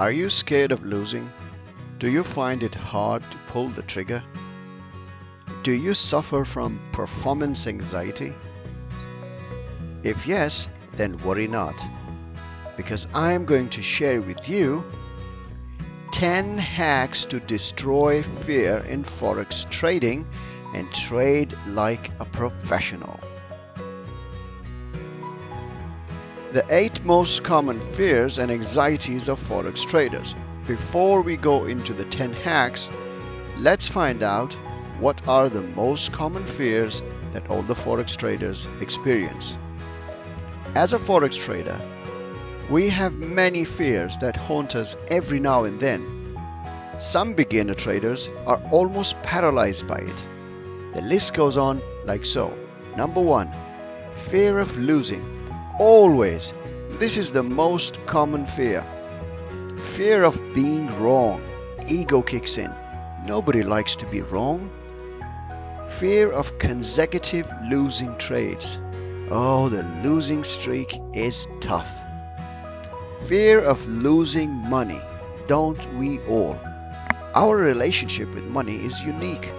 Are you scared of losing? Do you find it hard to pull the trigger? Do you suffer from performance anxiety? If yes, then worry not, because I am going to share with you 10 hacks to destroy fear in Forex trading and trade like a professional. The 8 most common fears and anxieties of Forex traders. Before we go into the 10 hacks, let's find out what are the most common fears that all the Forex traders experience. As a Forex trader, we have many fears that haunt us every now and then. Some beginner traders are almost paralyzed by it. The list goes on like so. Number 1, fear of losing. Always, this is the most common fear. Fear of being wrong. Ego kicks in. Nobody likes to be wrong. Fear of consecutive losing trades. Oh, the losing streak is tough. Fear of losing money. Don't we all? Our relationship with money is unique.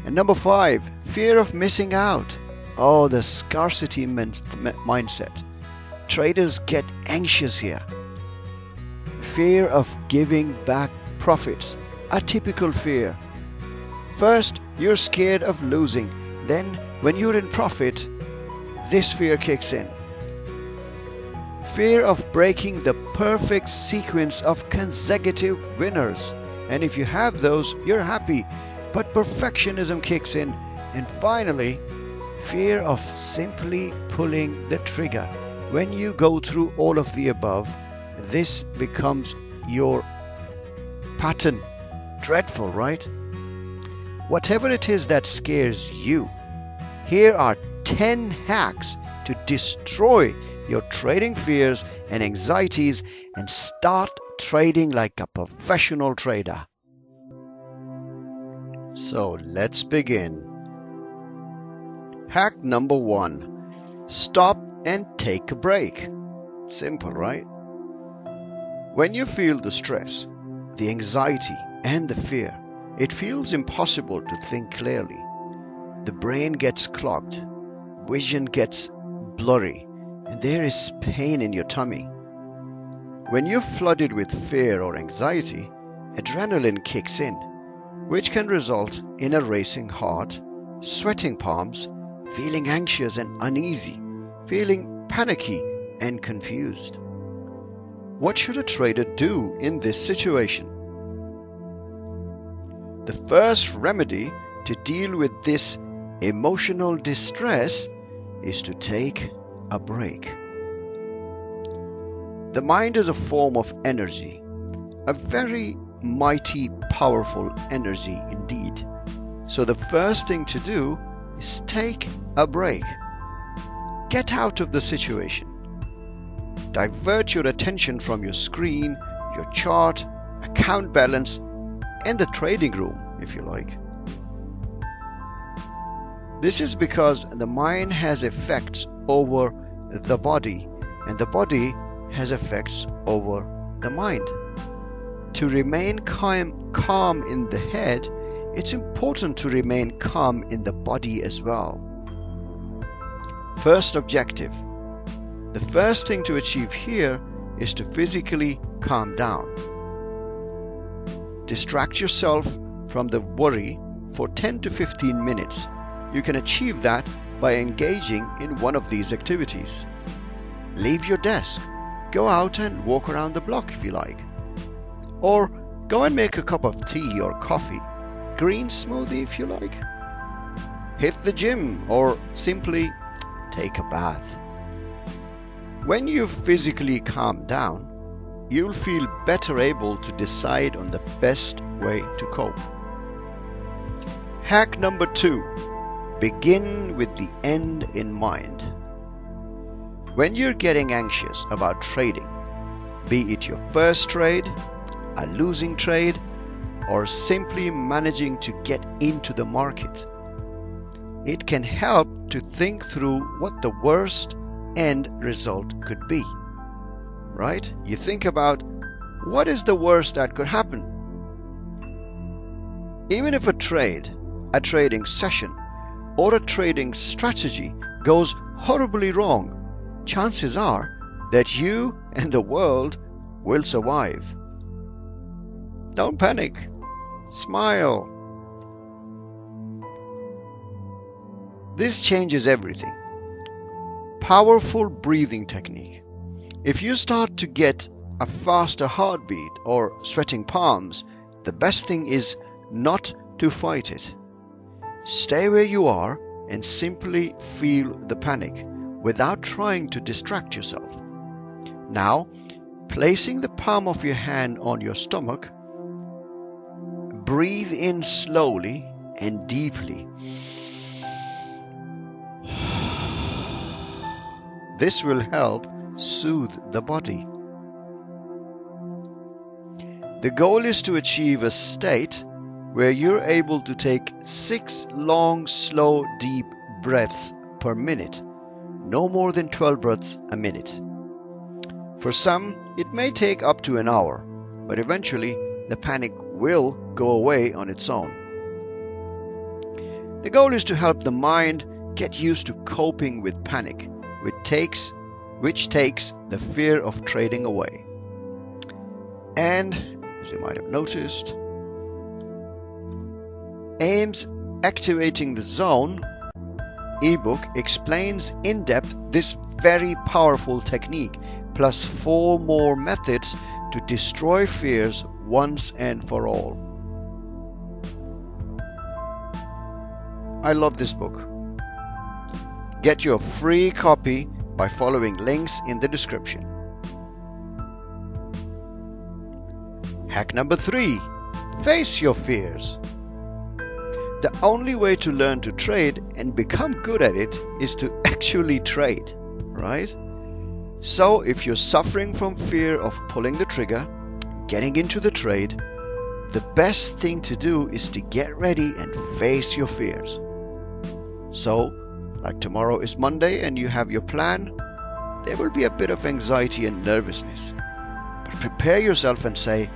And number 5, fear of missing out. Oh, the scarcity mindset. Traders get anxious here. Fear of giving back profits. A typical fear. First, you're scared of losing. Then, when you're in profit, this fear kicks in. Fear of breaking the perfect sequence of consecutive winners. And if you have those, you're happy. But perfectionism kicks in. And finally, fear of simply pulling the trigger. When you go through all of the above, this becomes your pattern. Dreadful, right? Whatever it is that scares you, here are 10 hacks to destroy your trading fears and anxieties and start trading like a professional trader. So let's begin. Hack number 1. Stop and take a break. Simple, right? When you feel the stress, the anxiety, and the fear, it feels impossible to think clearly. The brain gets clogged, vision gets blurry, and there is pain in your tummy. When you're flooded with fear or anxiety, adrenaline kicks in, which can result in a racing heart, sweating palms, feeling anxious and uneasy, feeling panicky and confused. What should a trader do in this situation? The first remedy to deal with this emotional distress is to take a break. The mind is a form of energy, a very mighty, powerful energy indeed. So the first thing to do is take a break. Get out of the situation. Divert your attention from your screen, your chart, account balance, and the trading room, if you like. This is because the mind has effects over the body, and the body has effects over the mind. To remain calm in the head, it's important to remain calm in the body as well. First objective. The first thing to achieve here is to physically calm down. Distract yourself from the worry for 10 to 15 minutes. You can achieve that by engaging in one of these activities. Leave your desk. Go out and walk around the block if you like. Or go and make a cup of tea or coffee. Green smoothie if you like. Hit the gym or simply take a bath. When you physically calm down, you'll feel better able to decide on the best way to cope. Hack number 2. Begin with the end in mind. When you're getting anxious about trading, be it your first trade, a losing trade, or simply managing to get into the market, it can help to think through what the worst end result could be. Right? You think about What is the worst that could happen? Even if a trade, a trading session, or a trading strategy goes horribly wrong, chances are that you and the world will survive. Don't panic. Smile. This changes everything. Powerful breathing technique. If you start to get a faster heartbeat or sweating palms, the best thing is not to fight it. Stay where you are and simply feel the panic without trying to distract yourself. Now, placing the palm of your hand on your stomach, breathe in slowly and deeply. This will help soothe the body. The goal is to achieve a state where you're able to take 6 long, slow, deep breaths per minute, no more than 12 breaths a minute. For some, it may take up to an hour, but eventually the panic will go away on its own. The goal is to help the mind get used to coping with panic, which takes the fear of trading away. And, as you might have noticed, AIMS Activating the Zone ebook explains in depth this very powerful technique, plus 4 more methods to destroy fears once and for all. I love this book. Get your free copy by following links in the description. Hack number 3. Face your fears. The only way to learn to trade and become good at it is to actually trade, right? So if you're suffering from fear of pulling the trigger, getting into the trade, the best thing to do is to get ready and face your fears. So, like tomorrow is Monday and you have your plan, there will be a bit of anxiety and nervousness. But prepare yourself and say,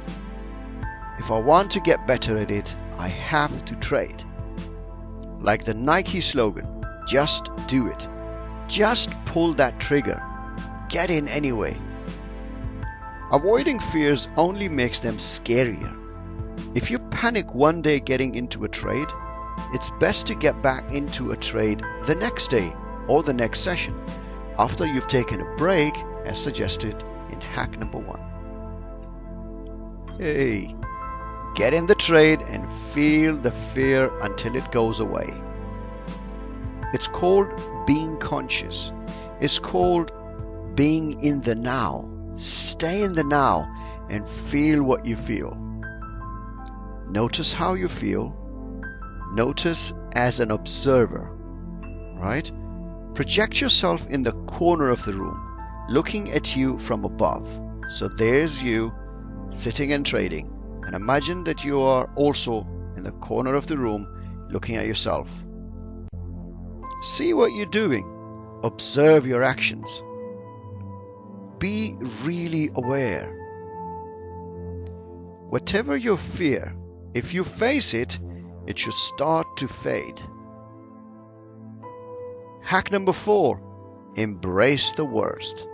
if I want to get better at it, I have to trade. Like the Nike slogan, just do it. Just pull that trigger. Get in anyway. Avoiding fears only makes them scarier. If you panic one day getting into a trade, it's best to get back into a trade the next day or the next session after you've taken a break, as suggested in hack number 1. Hey, get in the trade and feel the fear until it goes away. It's called being conscious. It's called being in the now. Stay in the now and feel what you feel. Notice how you feel. Notice as an observer, right? Project yourself in the corner of the room, looking at you from above. So there's you sitting and trading, and imagine that you are also in the corner of the room looking at yourself. See what you're doing. Observe your actions. Be really aware. Whatever your fear, if you face it, it should start to fade. Hack number 4. Embrace the worst.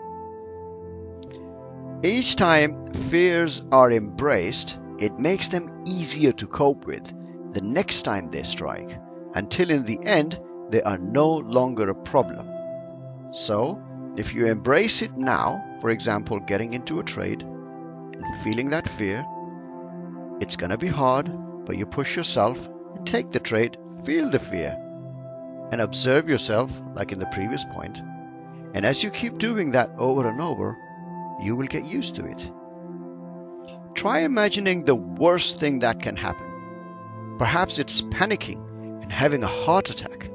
Each time fears are embraced, it makes them easier to cope with the next time they strike, until in the end, they are no longer a problem. So, if you embrace it now, for example, getting into a trade and feeling that fear, it's gonna be hard, but you push yourself and take the trade, feel the fear, and observe yourself like in the previous point. And as you keep doing that over and over, you will get used to it. Try imagining the worst thing that can happen. Perhaps it's panicking and having a heart attack.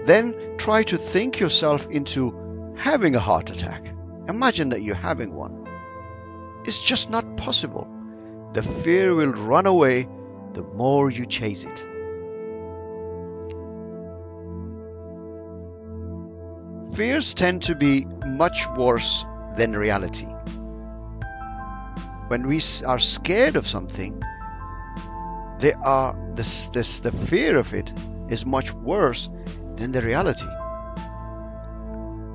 Then try to think yourself into having a heart attack. Imagine that you're having one. It's just not possible. The fear will run away the more you chase it. Fears tend to be much worse than reality. when we are scared of something, the fear of it is much worse than the reality.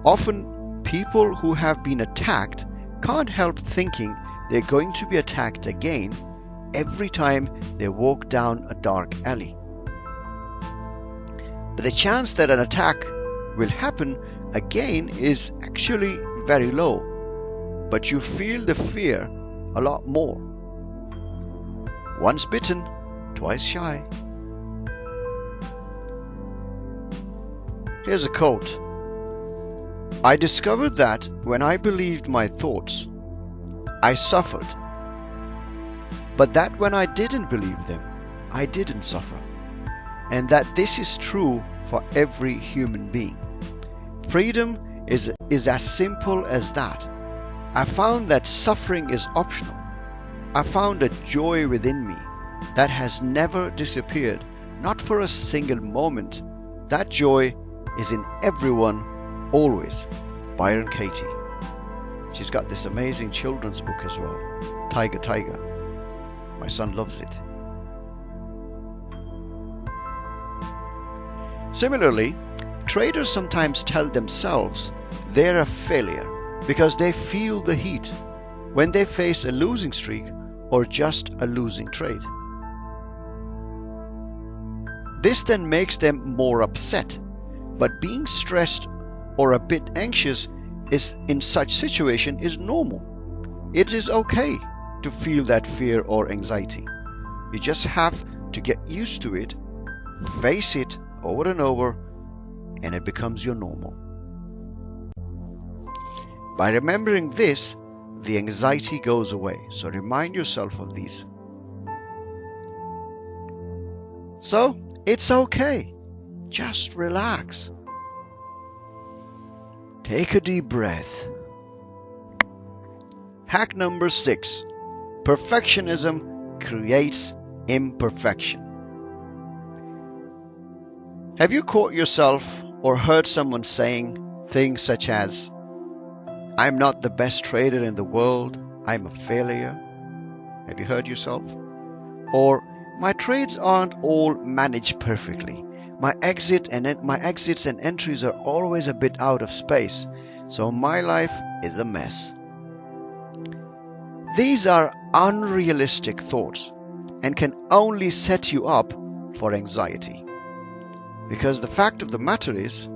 Often people who have been attacked can't help thinking they're going to be attacked again every time they walk down a dark alley. But the chance that an attack will happen again is actually very low, but you feel the fear a lot more. Once bitten, twice shy. Here's a quote. I discovered that when I believed my thoughts, I suffered, but that when I didn't believe them, I didn't suffer, and that this is true for every human being. Freedom is as simple as that. I found that suffering is optional. I found a joy within me that has never disappeared, not for a single moment. That joy is in everyone, always. Byron Katie. She's got this amazing children's book as well, Tiger Tiger. My son loves it. Similarly, traders sometimes tell themselves they're a failure because they feel the heat when they face a losing streak or just a losing trade. This then makes them more upset, but being stressed or a bit anxious in such situation is normal. It is okay to feel that fear or anxiety. You just have to get used to it, face it over and over, and it becomes your normal. By remembering this, the anxiety goes away. So remind yourself of these. So it's okay. Just relax. Take a deep breath. Hack number 6. Perfectionism creates imperfection. Have you caught yourself or heard someone saying things such as, I'm not the best trader in the world, I'm a failure? Have you heard yourself? Or, my trades aren't all managed perfectly. My exits and entries are always a bit out of space, so my life is a mess. These are unrealistic thoughts and can only set you up for anxiety. Because the fact of the matter is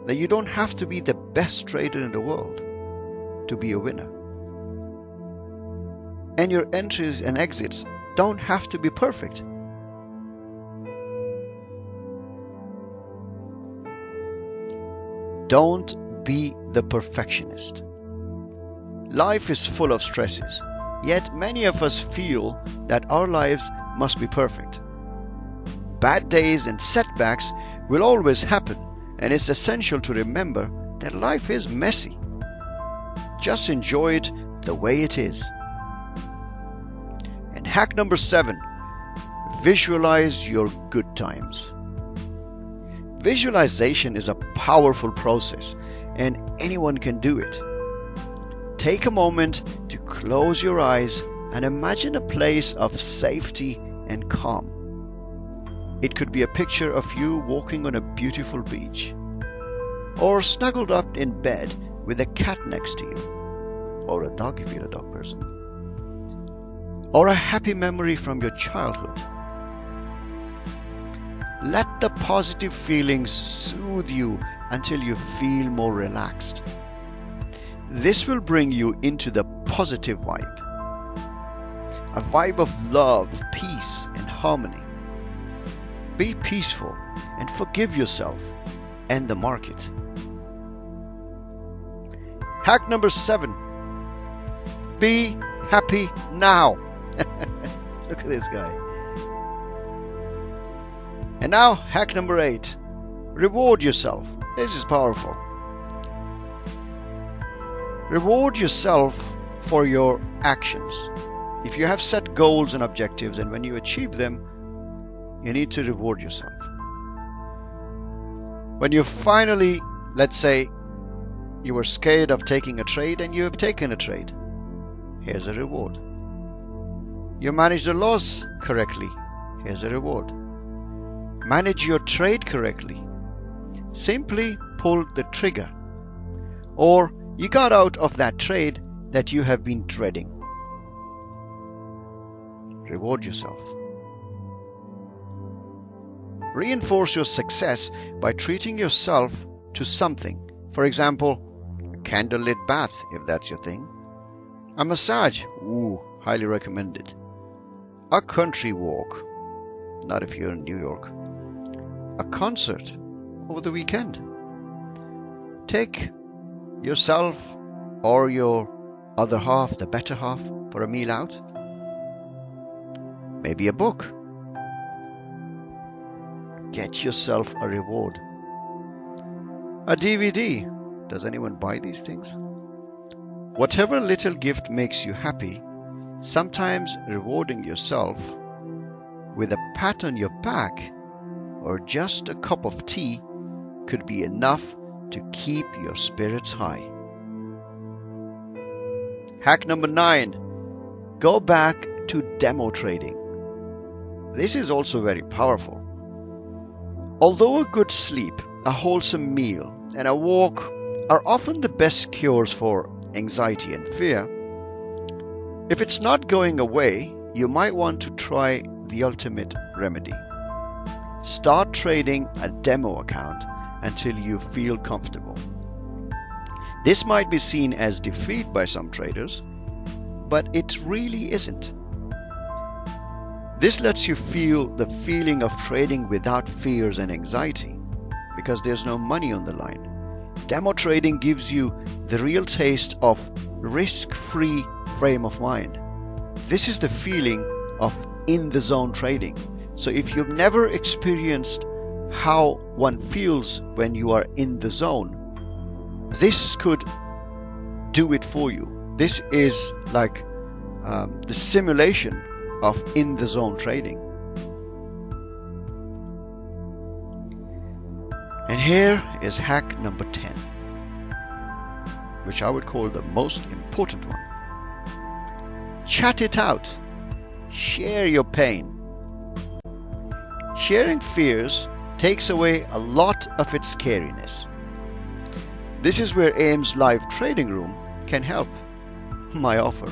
that you don't have to be the best trader in the world to be a winner. And your entries and exits don't have to be perfect. Don't be the perfectionist. Life is full of stresses, yet many of us feel that our lives must be perfect. Bad days and setbacks will always happen, and it's essential to remember that life is messy. Just enjoy it the way it is. And hack number 7, visualize your good times. Visualization is a powerful process, and anyone can do it. Take a moment to close your eyes and imagine a place of safety and calm. It could be a picture of you walking on a beautiful beach, or snuggled up in bed with a cat next to you, or a dog if you're a dog person, or a happy memory from your childhood. Let the positive feelings soothe you until you feel more relaxed. This will bring you into the positive vibe, a vibe of love, peace, and harmony. Be peaceful and forgive yourself and the market. Hack number 7. Be happy now. Look at this guy. And now, hack number 8. Reward yourself. This is powerful. Reward yourself for your actions. If you have set goals and objectives, and when you achieve them, you need to reward yourself. When you finally, let's say, you were scared of taking a trade and you have taken a trade, Here's a reward. You manage the loss correctly. Here's a reward. Manage your trade correctly. Simply pull the trigger. Or you got out of that trade that you have been dreading. Reward yourself. Reinforce your success by treating yourself to something. For example, a candlelit bath if that's your thing. A massage, highly recommended. A country walk, not if you're in New York. A concert over the weekend. Take yourself or your other half, the better half, for a meal out. Maybe a book. Get yourself a reward. A DVD. Does anyone buy these things? Whatever little gift makes you happy, sometimes rewarding yourself with a pat on your back or just a cup of tea could be enough to keep your spirits high. Hack number 9. Go back to demo trading. This is also very powerful. Although a good sleep, a wholesome meal, and a walk are often the best cures for anxiety and fear, if it's not going away, you might want to try the ultimate remedy. Start trading a demo account until you feel comfortable. This might be seen as defeat by some traders, but it really isn't. This lets you feel the feeling of trading without fears and anxiety, because there's no money on the line. Demo trading gives you the real taste of risk-free frame of mind. This is the feeling of in-the-zone trading. So if you've never experienced how one feels when you are in the zone, this could do it for you. This is like the simulation of in-the-zone trading. And here is hack number 10, which I would call the most important one. Chat it out. Share your pain. Sharing fears takes away a lot of its scariness. This is where AIMS Live Trading Room can help. My offer.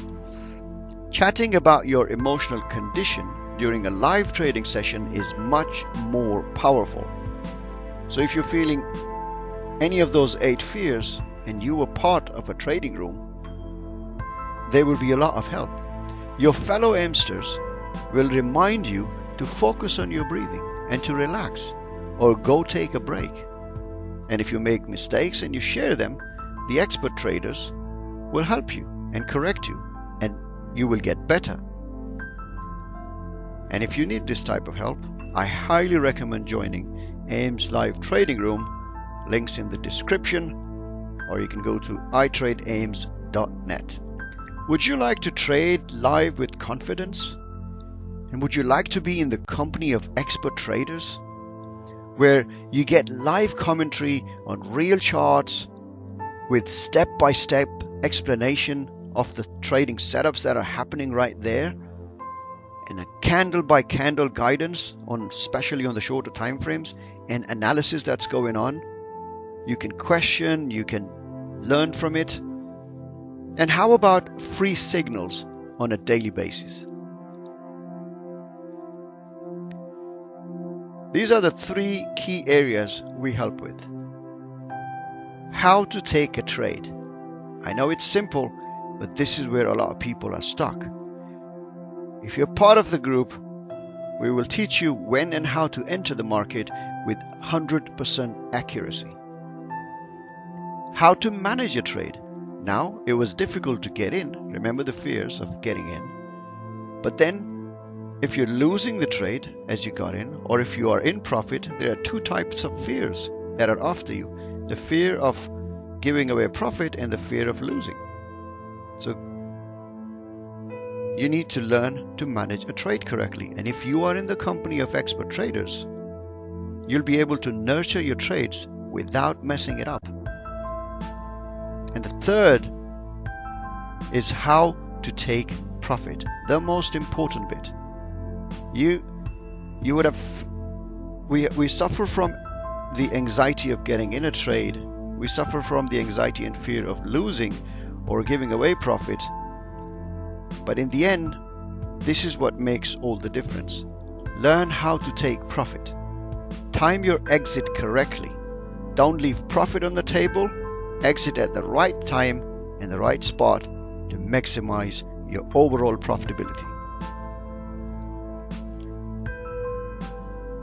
Chatting about your emotional condition during a live trading session is much more powerful. So if you're feeling any of those 8 fears and you were part of a trading room, there will be a lot of help. Your fellow AIMsters will remind you to focus on your breathing and to relax or go take a break. And if you make mistakes and you share them, the expert traders will help you and correct you, and you will get better. And if you need this type of help, I highly recommend joining AIMS Live Trading Room. Links in the description, or you can go to iTradeAIMS.net. Would you like to trade live with confidence? And would you like to be in the company of expert traders, where you get live commentary on real charts with step-by-step explanation of the trading setups that are happening right there, and a candle-by-candle guidance on, especially on the shorter time frames, and analysis that's going on? You can question, you can learn from it. And how about free signals on a daily basis? These are the 3 key areas we help with. How to take a trade. I know it's simple, but this is where a lot of people are stuck. If you're part of the group, we will teach you when and how to enter the market with 100% accuracy. How to manage a trade. Now, it was difficult to get in. Remember the fears of getting in. But then, if you're losing the trade as you got in, or if you are in profit, there are 2 types of fears that are after you. The fear of giving away profit and the fear of losing. So, you need to learn to manage a trade correctly. And if you are in the company of expert traders, you'll be able to nurture your trades without messing it up. And the third is how to take profit. The most important bit. You would have, we suffer from the anxiety of getting in a trade. We suffer from the anxiety and fear of losing or giving away profit. But in the end, this is what makes all the difference. Learn how to take profit. Time your exit correctly. Don't leave profit on the table. Exit at the right time and the right spot to maximize your overall profitability.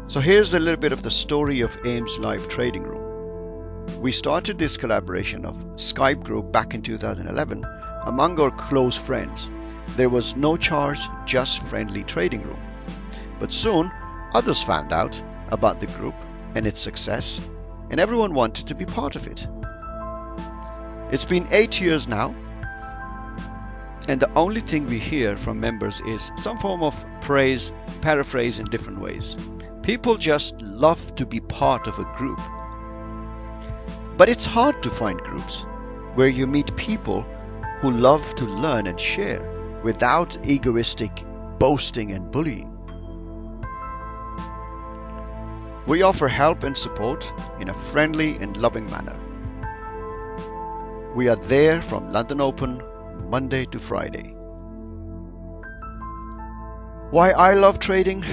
So here's a little bit of the story of AIMS Live Trading Room. We started this collaboration of Skype group back in 2011 among our close friends. There was no charge, just friendly trading room. But soon, others found out about the group and its success, and everyone wanted to be part of it. It's been 8 years now, and the only thing we hear from members is some form of praise, paraphrase in different ways. People just love to be part of a group. But it's hard to find groups where you meet people who love to learn and share without egoistic boasting and bullying. We offer help and support in a friendly and loving manner. We are there from London Open, Monday to Friday. Why I love trading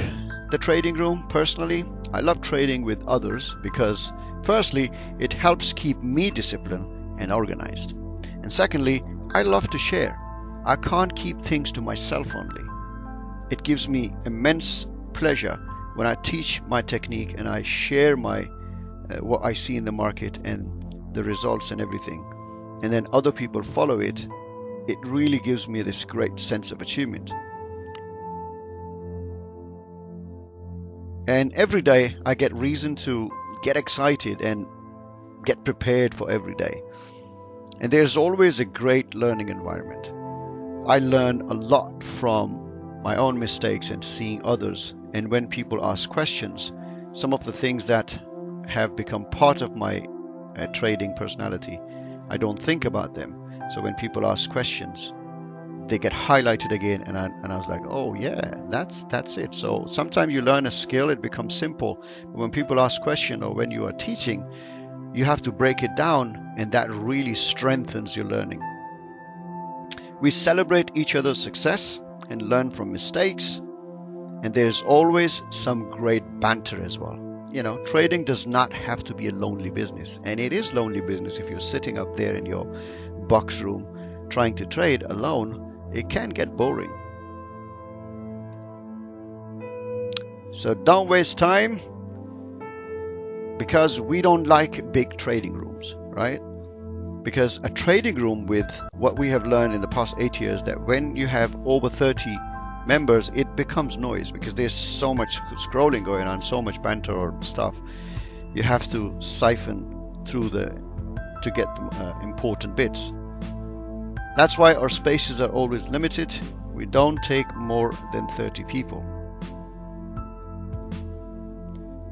the trading room personally? I love trading with others because firstly, it helps keep me disciplined and organized. And secondly, I love to share. I can't keep things to myself only. It gives me immense pleasure when I teach my technique and I share my what I see in the market and the results and everything, and then other people follow it. It really gives me this great sense of achievement. And every day I get reason to get excited and get prepared for every day. And there's always a great learning environment. I learn a lot from my own mistakes and seeing others. And when people ask questions, some of the things that have become part of my trading personality, I don't think about them. So when people ask questions, they get highlighted again, and I was like, oh yeah, that's it. So sometimes you learn a skill, it becomes simple. But when people ask questions or when you are teaching, you have to break it down, and that really strengthens your learning. We celebrate each other's success and learn from mistakes, and there's always some great banter as well. You know, trading does not have to be a lonely business, and it is lonely business if you're sitting up there in your box room trying to trade alone. It can get boring. So don't waste time, because we don't like big trading rooms, right? Because a trading room, with what we have learned in the past 8 years, that when you have over 30 members, it becomes noise, because there's so much scrolling going on, so much banter or stuff. You have to siphon through to get the important bits. That's why our spaces are always limited. We don't take more than 30 people.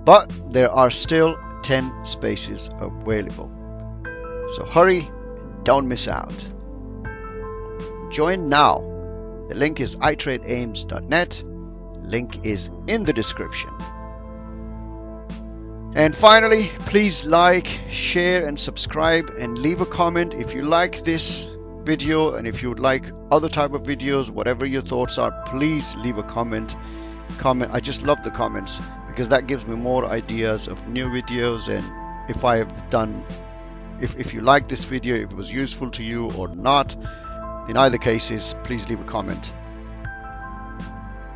But there are still 10 spaces available. So hurry, don't miss out. Join now. The link is iTradeAIMS.net. Link is in the description. And finally, please like, share and subscribe, and leave a comment if you like this video, and if you would like other type of videos, whatever your thoughts are, please leave a comment. I just love the comments, because that gives me more ideas of new videos. And if I have done, if you like this video, if it was useful to you or not, in either cases, please leave a comment.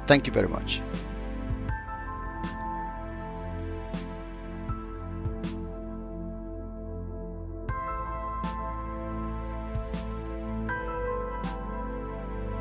Thank you very much.